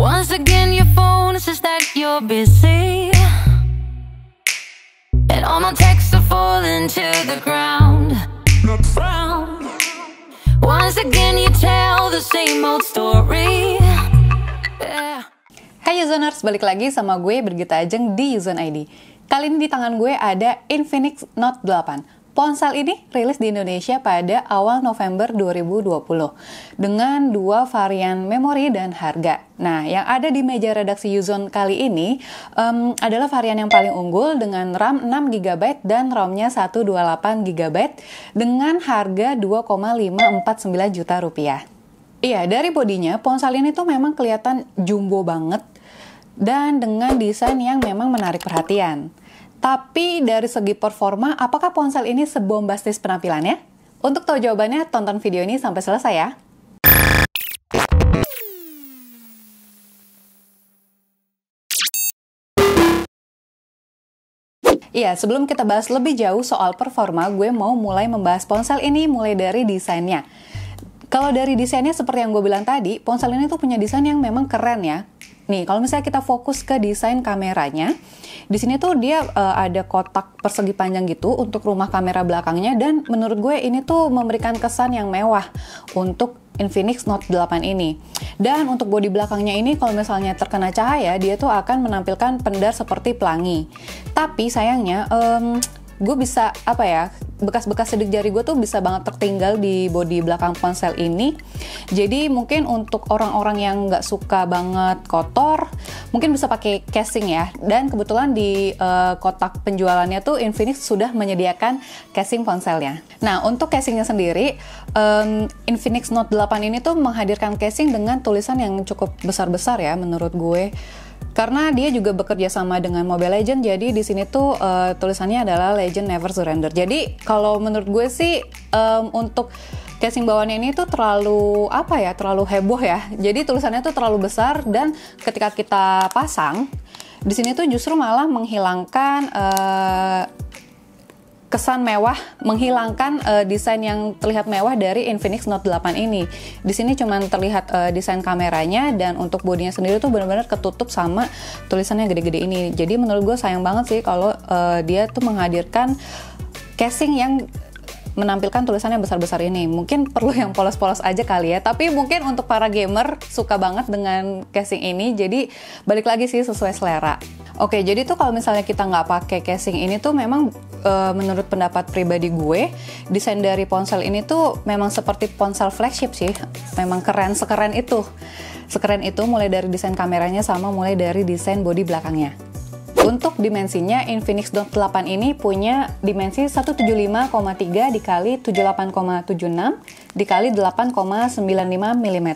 Once again your phone says that you're busy, and all my texts are falling to the ground. Once again you tell the same old story. Hai Uzoners, balik lagi sama gue Birgita Ajeng di Uzon ID. Kali ini di tangan gue ada Infinix Note 8. Ponsel ini rilis di Indonesia pada awal November 2020 dengan dua varian memori dan harga. Nah, yang ada di meja redaksi Uzon kali ini adalah varian yang paling unggul dengan RAM 6GB dan ROM-nya 128GB dengan harga 2,549 juta rupiah. Iya, dari bodinya, ponsel ini tuh memang kelihatan jumbo banget dan dengan desain yang memang menarik perhatian. Tapi dari segi performa, apakah ponsel ini sebombastis penampilannya? Untuk tahu jawabannya, tonton video ini sampai selesai ya. Iya, sebelum kita bahas lebih jauh soal performa, gue mau mulai membahas ponsel ini mulai dari desainnya. Kalau dari desainnya seperti yang gue bilang tadi, ponsel ini tuh punya desain yang memang keren ya. Nih, kalau misalnya kita fokus ke desain kameranya, di sini tuh dia ada kotak persegi panjang gitu untuk rumah kamera belakangnya, dan menurut gue ini tuh memberikan kesan yang mewah untuk Infinix Note 8 ini. Dan untuk bodi belakangnya ini kalau misalnya terkena cahaya, dia tuh akan menampilkan pendar seperti pelangi. Tapi sayangnya gue bisa bekas-bekas sidik jari gue tuh bisa banget tertinggal di bodi belakang ponsel ini. Jadi mungkin untuk orang-orang yang nggak suka banget kotor, mungkin bisa pakai casing ya. Dan kebetulan di kotak penjualannya tuh Infinix sudah menyediakan casing ponselnya. Nah, untuk casingnya sendiri, Infinix Note 8 ini tuh menghadirkan casing dengan tulisan yang cukup besar-besar ya menurut gue. Karena dia juga bekerja sama dengan Mobile Legends, jadi di sini tuh tulisannya adalah Legend Never Surrender. Jadi kalau menurut gue sih untuk casing bawahnya ini tuh terlalu heboh ya. Jadi tulisannya tuh terlalu besar, dan ketika kita pasang di sini tuh justru malah menghilangkan kesan mewah, menghilangkan desain yang terlihat mewah dari Infinix Note 8 ini. Di sini cuma terlihat desain kameranya, dan untuk bodinya sendiri tuh benar-benar ketutup sama tulisannya gede-gede ini. Jadi menurut gue sayang banget sih kalau dia tuh menghadirkan casing yang menampilkan tulisannya besar-besar ini. Mungkin perlu yang polos-polos aja kali ya. Tapi mungkin untuk para gamer suka banget dengan casing ini. Jadi balik lagi sih sesuai selera. Oke, jadi tuh kalau misalnya kita nggak pakai casing ini tuh memang menurut pendapat pribadi gue, desain dari ponsel ini tuh memang seperti ponsel flagship sih. Memang sekeren itu. Sekeren itu mulai dari desain kameranya sama mulai dari desain bodi belakangnya. Untuk dimensinya, Infinix Note 8 ini punya dimensi 175,3 dikali 78,76 dikali 8,95 mm.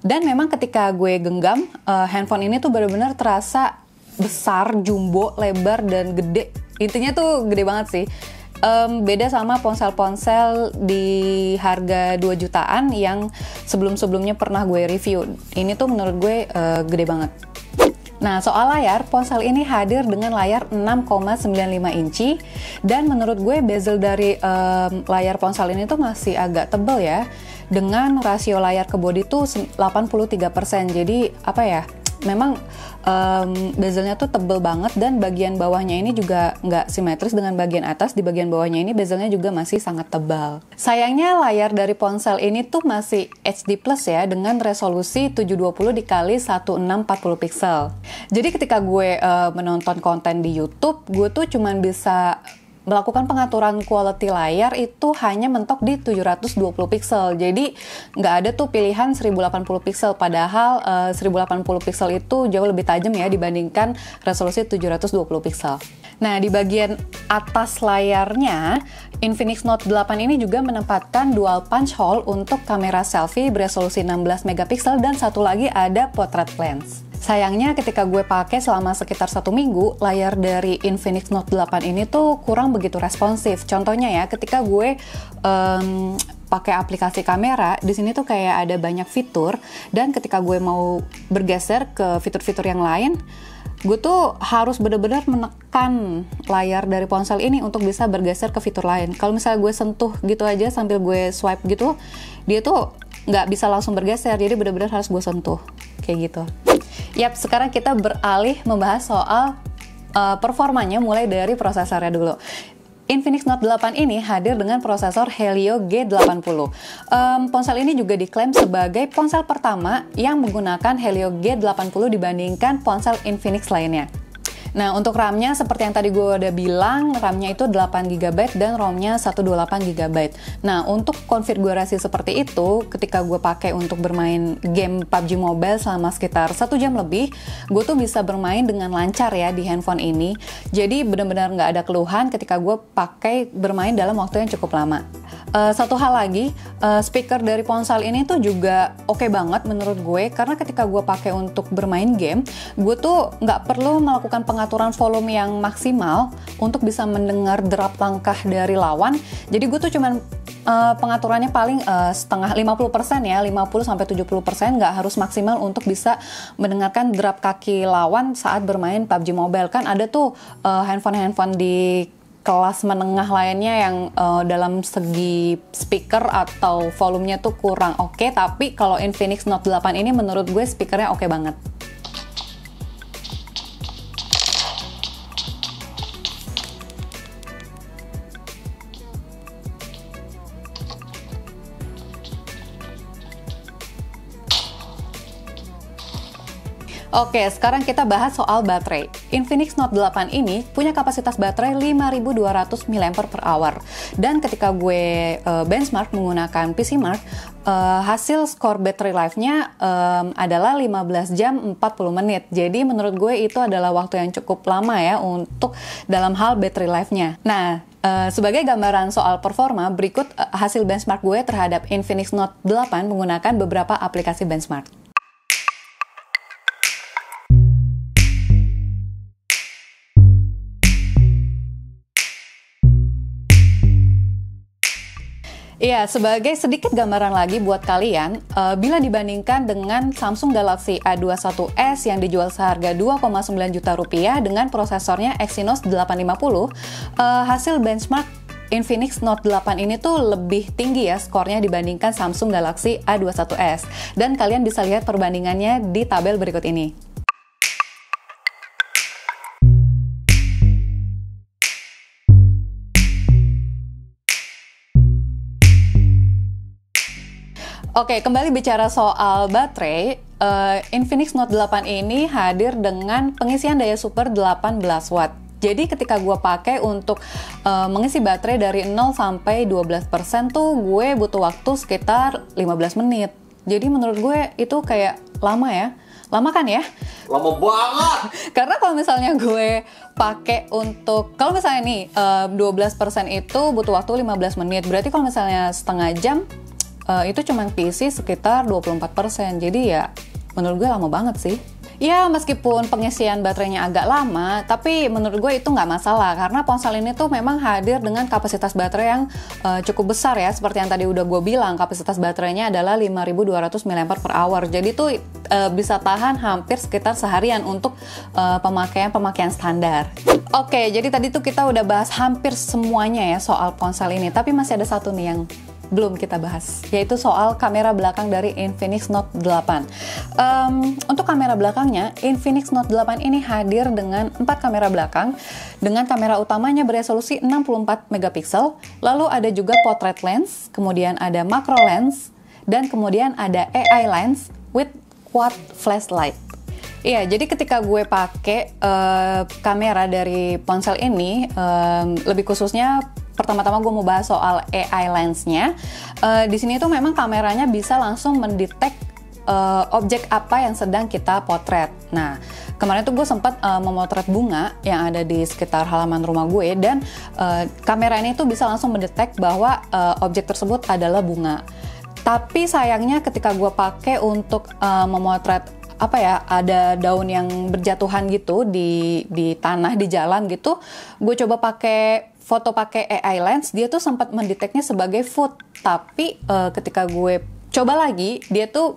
Dan memang ketika gue genggam, handphone ini tuh benar-benar terasa besar, jumbo, lebar, dan gede. Intinya tuh gede banget sih. Beda sama ponsel-ponsel di harga 2 jutaan yang sebelum-sebelumnya pernah gue review. Ini tuh menurut gue gede banget. Nah, soal layar, ponsel ini hadir dengan layar 6,95 inci, dan menurut gue bezel dari layar ponsel ini tuh masih agak tebal ya, dengan rasio layar ke bodi tuh 83%. Jadi memang bezelnya tuh tebel banget, dan bagian bawahnya ini juga nggak simetris dengan bagian atas. Di bagian bawahnya ini bezelnya juga masih sangat tebal. Sayangnya layar dari ponsel ini tuh masih HD plus ya, dengan resolusi 720 dikali 1640 pixel. Jadi ketika gue menonton konten di YouTube, gue tuh cuman bisa melakukan pengaturan quality layar itu hanya mentok di 720 pixel. Jadi nggak ada tuh pilihan 1080 pixel, padahal 1080 pixel itu jauh lebih tajam ya dibandingkan resolusi 720 pixel. Nah, di bagian atas layarnya, Infinix Note 8 ini juga menempatkan dual punch hole untuk kamera selfie beresolusi 16 megapiksel, dan satu lagi ada portrait lens. Sayangnya ketika gue pakai selama sekitar 1 minggu, layar dari Infinix Note 8 ini tuh kurang begitu responsif. Contohnya ya, ketika gue pakai aplikasi kamera, di sini tuh kayak ada banyak fitur, dan ketika gue mau bergeser ke fitur-fitur yang lain, gue tuh harus benar-benar menekan layar dari ponsel ini untuk bisa bergeser ke fitur lain. Kalau misalnya gue sentuh gitu aja sambil gue swipe gitu, dia tuh nggak bisa langsung bergeser, jadi benar-benar harus gue sentuh kayak gitu. Yap, sekarang kita beralih membahas soal performanya mulai dari prosesornya dulu. Infinix Note 8 ini hadir dengan prosesor Helio G80. Ponsel ini juga diklaim sebagai ponsel pertama yang menggunakan Helio G80 dibandingkan ponsel Infinix lainnya. Nah, untuk RAM-nya seperti yang tadi gue udah bilang, RAM-nya itu 8GB dan ROM-nya 128GB. Nah, untuk konfigurasi seperti itu, ketika gue pakai untuk bermain game PUBG Mobile selama sekitar 1 jam lebih, gue tuh bisa bermain dengan lancar ya di handphone ini. Jadi benar-benar nggak ada keluhan ketika gue pakai bermain dalam waktu yang cukup lama. Satu hal lagi, speaker dari ponsel ini tuh juga oke banget menurut gue, karena ketika gue pakai untuk bermain game, gue tuh nggak perlu melakukan pengaturan volume yang maksimal untuk bisa mendengar derap langkah dari lawan. Jadi gue tuh cuman pengaturannya paling setengah 50% ya, 50-70%, nggak harus maksimal untuk bisa mendengarkan derap kaki lawan saat bermain PUBG Mobile. Kan ada tuh handphone-handphone di kelas menengah lainnya yang dalam segi speaker atau volumenya tuh kurang oke, tapi kalau Infinix Note 8 ini menurut gue speakernya oke banget. Oke, sekarang kita bahas soal baterai. Infinix Note 8 ini punya kapasitas baterai 5200 mAh. Dan ketika gue benchmark menggunakan PCmark, hasil skor battery life-nya adalah 15 jam 40 menit. Jadi menurut gue itu adalah waktu yang cukup lama ya untuk dalam hal battery life-nya. Nah, sebagai gambaran soal performa, berikut hasil benchmark gue terhadap Infinix Note 8 menggunakan beberapa aplikasi benchmark. Iya, sebagai sedikit gambaran lagi buat kalian, bila dibandingkan dengan Samsung Galaxy A21s yang dijual seharga 2,9 juta rupiah dengan prosesornya Exynos 850, hasil benchmark Infinix Note 8 ini tuh lebih tinggi ya skornya dibandingkan Samsung Galaxy A21s. Dan kalian bisa lihat perbandingannya di tabel berikut ini. Oke, kembali bicara soal baterai, Infinix Note 8 ini hadir dengan pengisian daya super 18 watt. Jadi ketika gue pakai untuk mengisi baterai dari 0 sampai 12% tuh gue butuh waktu sekitar 15 menit. Jadi menurut gue itu kayak lama ya. Lama kan ya? Lama banget! Karena kalau misalnya gue pakai untuk, kalau misalnya nih 12% itu butuh waktu 15 menit. Berarti kalau misalnya setengah jam, itu cuma PC sekitar 24%. Jadi ya menurut gue lama banget sih. Ya meskipun pengisian baterainya agak lama, tapi menurut gue itu nggak masalah karena ponsel ini tuh memang hadir dengan kapasitas baterai yang cukup besar ya. Seperti yang tadi udah gue bilang, kapasitas baterainya adalah 5200 mAh. Jadi tuh bisa tahan hampir sekitar seharian untuk pemakaian standar. Oke, jadi tadi tuh kita udah bahas hampir semuanya ya soal ponsel ini, tapi masih ada satu nih yang belum kita bahas, yaitu soal kamera belakang dari Infinix Note 8. Untuk kamera belakangnya, Infinix Note 8 ini hadir dengan 4 kamera belakang, dengan kamera utamanya beresolusi 64 megapiksel, lalu ada juga portrait lens, kemudian ada macro lens, dan kemudian ada AI lens with quad flashlight. Iya, jadi ketika gue pakai kamera dari ponsel ini, lebih khususnya pertama-tama gue mau bahas soal AI lensnya. Di sini tuh memang kameranya bisa langsung mendetek objek apa yang sedang kita potret. Nah, kemarin tuh gue sempat memotret bunga yang ada di sekitar halaman rumah gue, dan kamera ini tuh bisa langsung mendetek bahwa objek tersebut adalah bunga. Tapi sayangnya ketika gue pakai untuk memotret ada daun yang berjatuhan gitu di tanah, di jalan gitu, gue coba pakai AI lens, dia tuh sempat mendeteknya sebagai food. Tapi ketika gue coba lagi, dia tuh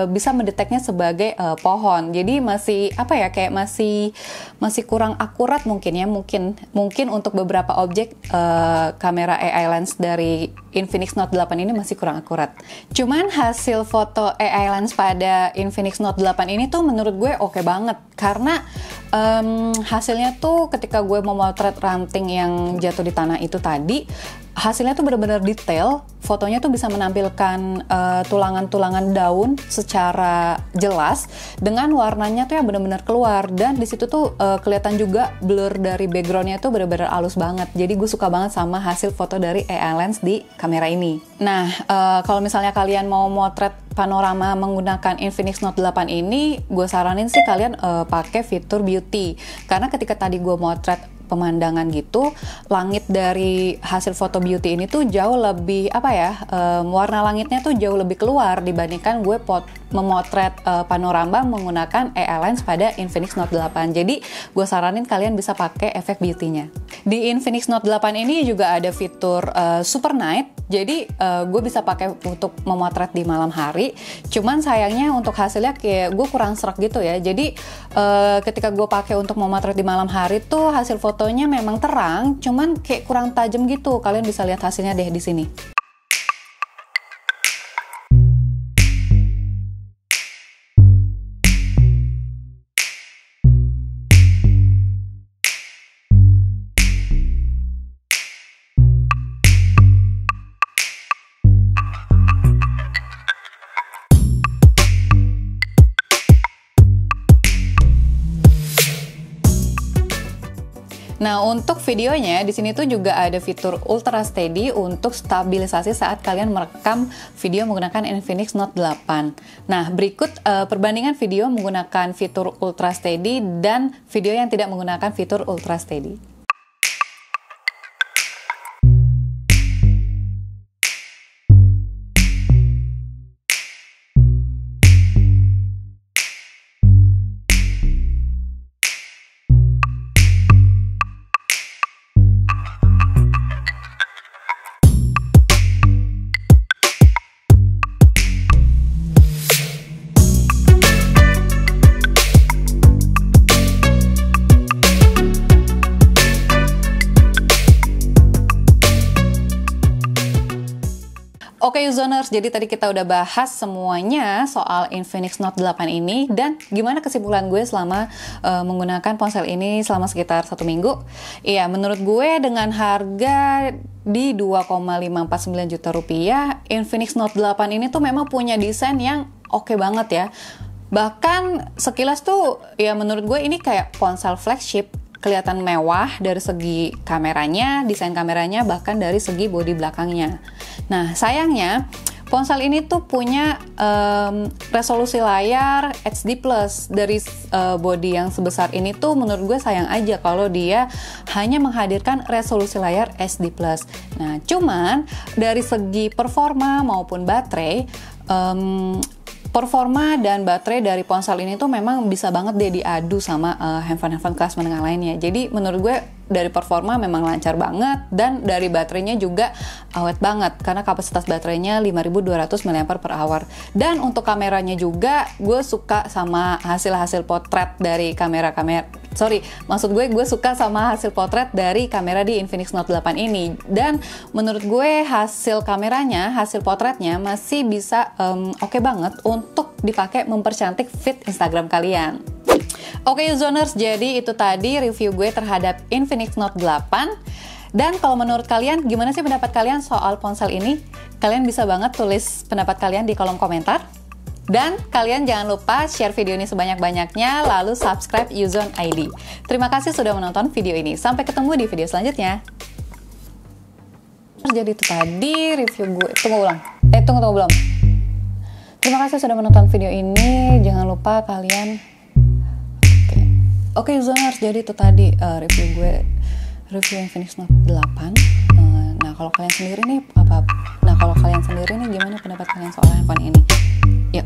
bisa mendeteknya sebagai pohon. Jadi masih apa ya, kayak masih kurang akurat mungkin ya, mungkin untuk beberapa objek kamera AI lens dari Infinix Note 8 ini masih kurang akurat. Cuman hasil foto AI lens pada Infinix Note 8 ini tuh menurut gue oke banget, karena hasilnya tuh ketika gue memotret ranting yang jatuh di tanah itu tadi, hasilnya tuh benar-benar detail. Fotonya tuh bisa menampilkan tulangan-tulangan daun secara jelas, dengan warnanya tuh yang benar-benar keluar, dan di situ tuh kelihatan juga blur dari backgroundnya tuh benar-benar halus banget. Jadi gue suka banget sama hasil foto dari AI lens di kamera ini. Nah, kalau misalnya kalian mau motret panorama menggunakan Infinix Note 8 ini, gue saranin sih kalian pakai fitur beauty, karena ketika tadi gue motret pemandangan gitu, langit dari hasil foto beauty ini tuh jauh lebih warna langitnya tuh jauh lebih keluar dibandingkan gue memotret panorama menggunakan AI lens pada Infinix Note 8. Jadi gue saranin kalian bisa pakai efek beauty-nya. Di Infinix Note 8 ini juga ada fitur Super Night. Jadi gue bisa pakai untuk memotret di malam hari. Cuman sayangnya untuk hasilnya kayak gue kurang serak gitu ya. Jadi ketika gue pakai untuk memotret di malam hari tuh hasil fotonya memang terang, cuman kayak kurang tajam gitu. Kalian bisa lihat hasilnya deh di sini. Nah, untuk videonya di sini tuh juga ada fitur Ultra Steady untuk stabilisasi saat kalian merekam video menggunakan Infinix Note 8. Nah, berikut perbandingan video menggunakan fitur Ultra Steady dan video yang tidak menggunakan fitur Ultra Steady. Oke Uzoners, jadi tadi kita udah bahas semuanya soal Infinix Note 8 ini, dan gimana kesimpulan gue selama menggunakan ponsel ini selama sekitar 1 minggu. Iya, menurut gue dengan harga di 2,549 juta rupiah, Infinix Note 8 ini tuh memang punya desain yang oke banget ya. Bahkan sekilas tuh ya menurut gue ini kayak ponsel flagship. Kelihatan mewah dari segi kameranya, desain kameranya, bahkan dari segi bodi belakangnya. Nah, sayangnya ponsel ini tuh punya resolusi layar HD+. Dari bodi yang sebesar ini tuh menurut gue sayang aja kalau dia hanya menghadirkan resolusi layar HD+. Nah, cuman dari segi performa maupun baterai, performa dan baterai dari ponsel ini tuh memang bisa banget deh diadu sama handphone kelas menengah lainnya. Jadi menurut gue dari performa memang lancar banget, dan dari baterainya juga awet banget karena kapasitas baterainya 5200 mAh. Dan untuk kameranya juga gue suka sama hasil potret dari gue suka sama hasil potret dari kamera di Infinix Note 8 ini. Dan menurut gue hasil kameranya, hasil potretnya masih bisa oke banget untuk dipakai mempercantik feed Instagram kalian. Oke Uzoners, jadi itu tadi review gue terhadap Infinix Note 8. Dan kalau menurut kalian, gimana sih pendapat kalian soal ponsel ini? Kalian bisa banget tulis pendapat kalian di kolom komentar. Dan kalian jangan lupa share video ini sebanyak-banyaknya, lalu subscribe Uzon ID. Terima kasih sudah menonton video ini. Sampai ketemu di video selanjutnya. Jadi itu tadi review gue. Tunggu belum. Terima kasih sudah menonton video ini. Jangan lupa kalian... Oke Uzoners, jadi itu tadi review Infinix Note 8. Nah, kalau kalian sendiri nih gimana pendapat kalian soal handphone ini? Yuk.